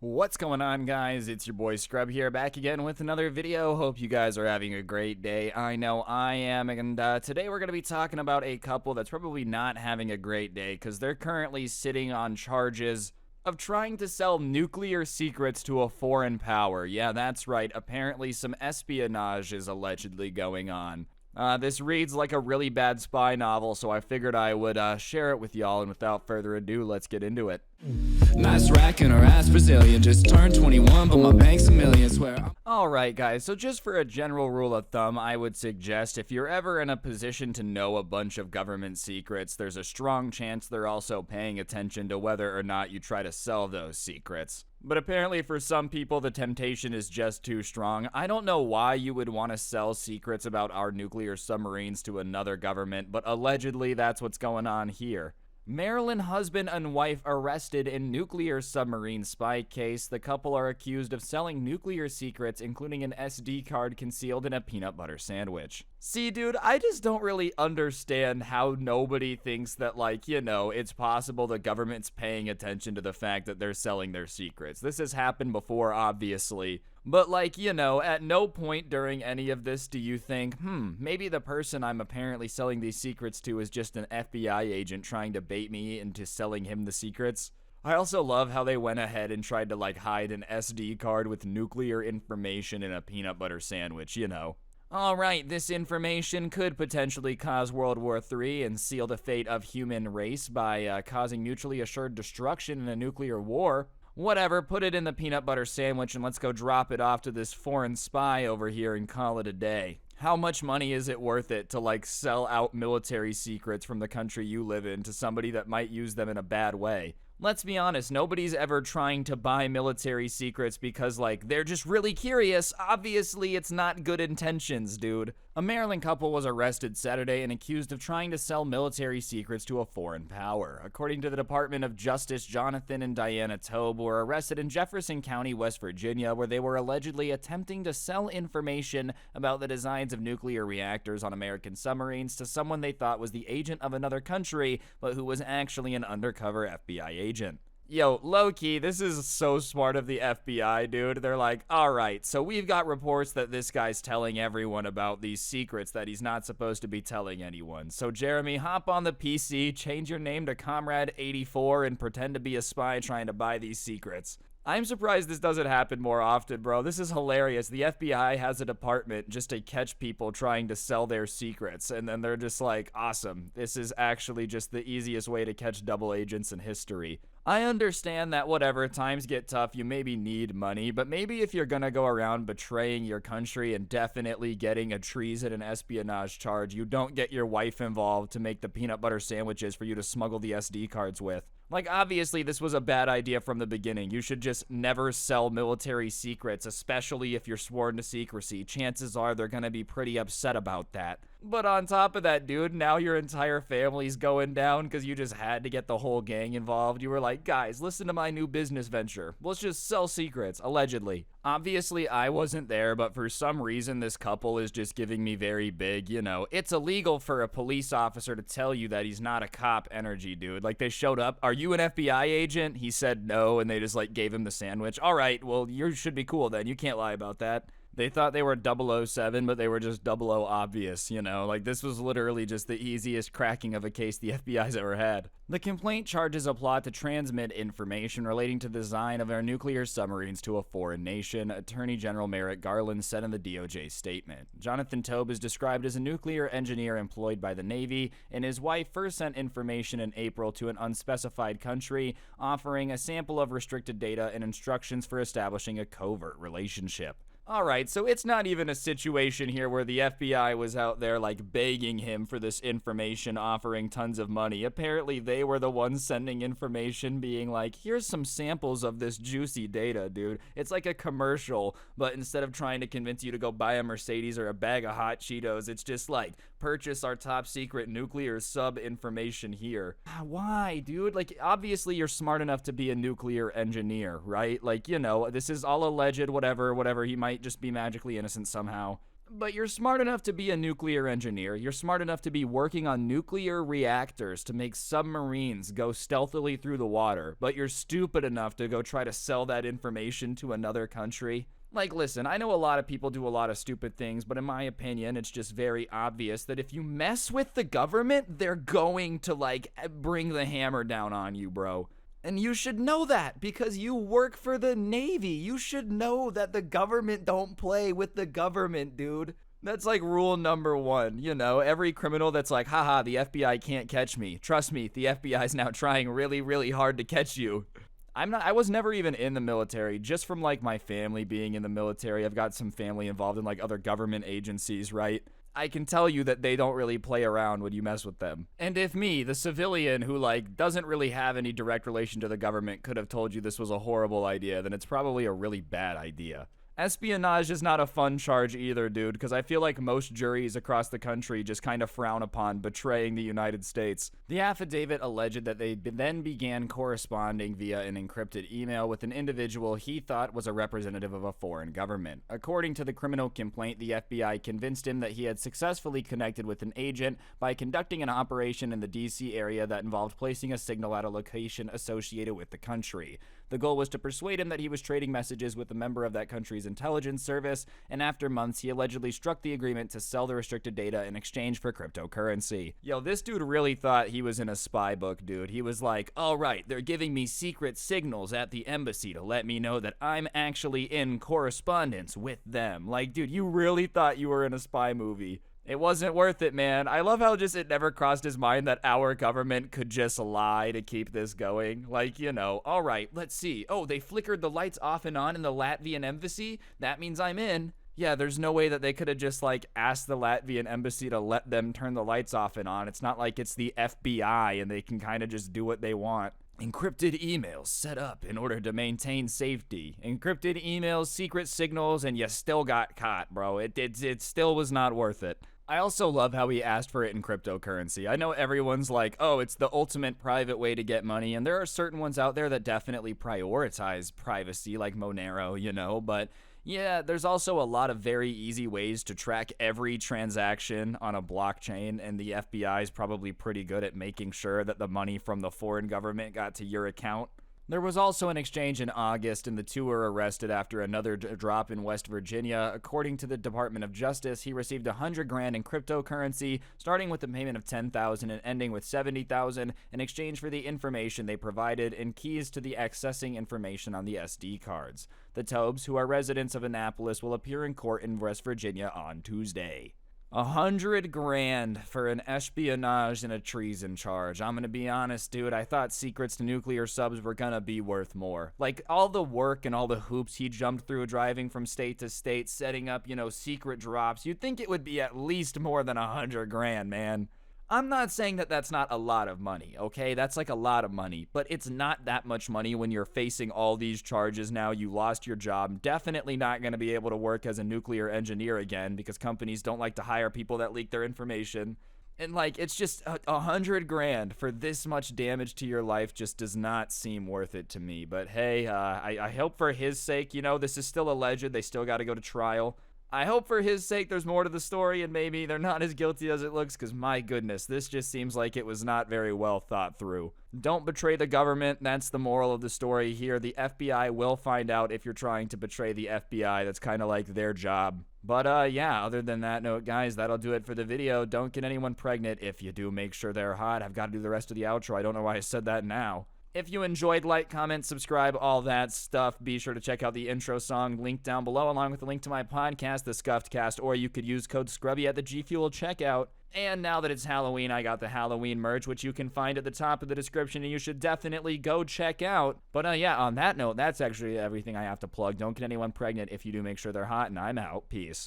What's going on, guys? It's your boy Scrub here, back again with another video. Hope you guys are having a great day. I know I am, and today we're going to be talking about a couple that's probably not having a great day because they're currently sitting on charges of trying to sell nuclear secrets to a foreign power. Yeah, that's right. Apparently some espionage is allegedly going on. This reads like a really bad spy novel, so I figured I would share it with y'all, and without further ado, let's get into it. Nice rack and her ass Brazilian. Just turned 21, but my bank's a million. Swear. Alright, guys, so just for a general rule of thumb, I would suggest if you're ever in a position to know a bunch of government secrets, there's a strong chance they're also paying attention to whether or not you try to sell those secrets. But apparently for some people, the temptation is just too strong. I don't know why you would want to sell secrets about our nuclear submarines to another government, but allegedly that's what's going on here. Maryland husband and wife arrested in nuclear submarine spy case. The couple are accused of selling nuclear secrets, including an SD card concealed in a peanut butter sandwich. See, dude, I just don't really understand how nobody thinks that, it's possible the government's paying attention to the fact that they're selling their secrets. This has happened before, obviously. But, at no point during any of this do you think, maybe the person I'm apparently selling these secrets to is just an FBI agent trying to bait me into selling him the secrets. I also love how they went ahead and tried to, hide an SD card with nuclear information in a peanut butter sandwich, Alright, this information could potentially cause World War III and seal the fate of human race by causing mutually assured destruction in a nuclear war. Whatever, put it in the peanut butter sandwich and let's go drop it off to this foreign spy over here and call it a day. How much money is it worth it to sell out military secrets from the country you live in to somebody that might use them in a bad way? Let's be honest, nobody's ever trying to buy military secrets because, they're just really curious. Obviously, it's not good intentions, dude. A Maryland couple was arrested Saturday and accused of trying to sell military secrets to a foreign power. According to the Department of Justice, Jonathan and Diana Tobe were arrested in Jefferson County, West Virginia, where they were allegedly attempting to sell information about the designs of nuclear reactors on American submarines to someone they thought was the agent of another country, but who was actually an undercover FBI agent. Yo, low-key, this is so smart of the FBI, dude. They're like, alright, so we've got reports that this guy's telling everyone about these secrets that he's not supposed to be telling anyone. So Jeremy, hop on the PC, change your name to Comrade84, and pretend to be a spy trying to buy these secrets. I'm surprised this doesn't happen more often, bro. This is hilarious. The FBI has a department just to catch people trying to sell their secrets, and then they're just like, awesome. This is actually just the easiest way to catch double agents in history. I understand that whatever, times get tough, you maybe need money, but maybe if you're gonna go around betraying your country and definitely getting a treason and espionage charge, you don't get your wife involved to make the peanut butter sandwiches for you to smuggle the SD cards with. Obviously, this was a bad idea from the beginning. You should just never sell military secrets, especially if you're sworn to secrecy. Chances are they're gonna be pretty upset about that. But on top of that, dude, now your entire family's going down because you just had to get the whole gang involved. You were like, guys, listen to my new business venture. Let's just sell secrets, allegedly. Obviously, I wasn't there, but for some reason, this couple is just giving me very big, it's illegal for a police officer to tell you that he's not a cop energy, dude. They showed up, are you an FBI agent? He said no, and they just, gave him the sandwich. All right, well, you should be cool then. You can't lie about that. They thought they were 007, but they were just 00 obvious, This was literally just the easiest cracking of a case the FBI's ever had. The complaint charges a plot to transmit information relating to the design of our nuclear submarines to a foreign nation, Attorney General Merrick Garland said in the DOJ statement. Jonathan Tobe is described as a nuclear engineer employed by the Navy, and his wife first sent information in April to an unspecified country, offering a sample of restricted data and instructions for establishing a covert relationship. Alright, so it's not even a situation here where the FBI was out there begging him for this information, offering tons of money. Apparently they were the ones sending information being like, here's some samples of this juicy data, dude. It's like a commercial, but instead of trying to convince you to go buy a Mercedes or a bag of hot Cheetos, it's just purchase our top secret nuclear sub information here. Why, dude? Obviously you're smart enough to be a nuclear engineer, right? This is all alleged, whatever, he might just be magically innocent somehow. But you're smart enough to be a nuclear engineer. You're smart enough to be working on nuclear reactors to make submarines go stealthily through the water. But you're stupid enough to go try to sell that information to another country. Like, listen, I know a lot of people do a lot of stupid things, but in my opinion, it's just very obvious that if you mess with the government, they're going to, like, bring the hammer down on you, bro. And you should know that because you work for the Navy. You should know that the government don't play with the government, dude. That's like rule number one. You know, every criminal that's like, haha, the FBI can't catch me. Trust me, the FBI's now trying really, really hard to catch you. I was never even in the military, just from like my family being in the military. I've got some family involved in like other government agencies, right? I can tell you that they don't really play around when you mess with them. And if me, the civilian who like doesn't really have any direct relation to the government, could have told you this was a horrible idea, then it's probably a really bad idea. Espionage is not a fun charge either, dude, because I feel like most juries across the country just kind of frown upon betraying the United States. The affidavit alleged that they then began corresponding via an encrypted email with an individual he thought was a representative of a foreign government. According to the criminal complaint, the FBI convinced him that he had successfully connected with an agent by conducting an operation in the D.C. area that involved placing a signal at a location associated with the country. The goal was to persuade him that he was trading messages with a member of that country's intelligence service, and after months, he allegedly struck the agreement to sell the restricted data in exchange for cryptocurrency. Yo, this dude really thought he was in a spy book, dude. He was like, all right, they're giving me secret signals at the embassy to let me know that I'm actually in correspondence with them. Like, dude, you really thought you were in a spy movie. It wasn't worth it, man. I love how just it never crossed his mind that our government could just lie to keep this going. Like, you know, all right, let's see. Oh, they flickered the lights off and on in the Latvian embassy? That means I'm in. Yeah, there's no way that they could have just, like, asked the Latvian embassy to let them turn the lights off and on. It's not like it's the FBI and they can kind of just do what they want. Encrypted emails set up in order to maintain safety. Encrypted emails, secret signals, and you still got caught, bro. It still was not worth it. I also love how he asked for it in cryptocurrency. I know everyone's like, oh, it's the ultimate private way to get money, and there are certain ones out there that definitely prioritize privacy, like Monero, you know, but yeah, there's also a lot of very easy ways to track every transaction on a blockchain, and the FBI is probably pretty good at making sure that the money from the foreign government got to your account. There was also an exchange in August, and the two were arrested after another drop in West Virginia. According to the Department of Justice, he received $100,000 in cryptocurrency, starting with a payment of $10,000 and ending with $70,000 in exchange for the information they provided and keys to the accessing information on the SD cards. The Tobes, who are residents of Annapolis, will appear in court in West Virginia on Tuesday. $100,000 for an espionage and a treason charge. I'm gonna be honest, dude. I thought secrets to nuclear subs were gonna be worth more. Like, all the work and all the hoops he jumped through driving from state to state, setting up, you know, secret drops. You'd think it would be at least more than $100,000, man. I'm not saying that that's not a lot of money, okay? That's like a lot of money, but it's not that much money when you're facing all these charges now. You lost your job, definitely not going to be able to work as a nuclear engineer again because companies don't like to hire people that leak their information. And like, it's just $100,000 for this much damage to your life just does not seem worth it to me. But hey, I hope for his sake, you know, this is still alleged. They still got to go to trial. I hope for his sake there's more to the story and maybe they're not as guilty as it looks because my goodness, this just seems like it was not very well thought through. Don't betray the government. That's the moral of the story here. The FBI will find out if you're trying to betray the FBI. That's kind of like their job. But yeah, other than that note, guys, that'll do it for the video. Don't get anyone pregnant. If you do, make sure they're hot. I've got to do the rest of the outro. I don't know why I said that now. If you enjoyed, like, comment, subscribe, all that stuff. Be sure to check out the intro song linked down below, along with a link to my podcast, The Scuffed Cast, or you could use code Scrubae at the G Fuel checkout. And now that it's Halloween, I got the Halloween merch, which you can find at the top of the description, and you should definitely go check out. But yeah, on that note, that's actually everything I have to plug. Don't get anyone pregnant. If you do, make sure they're hot, and I'm out. Peace.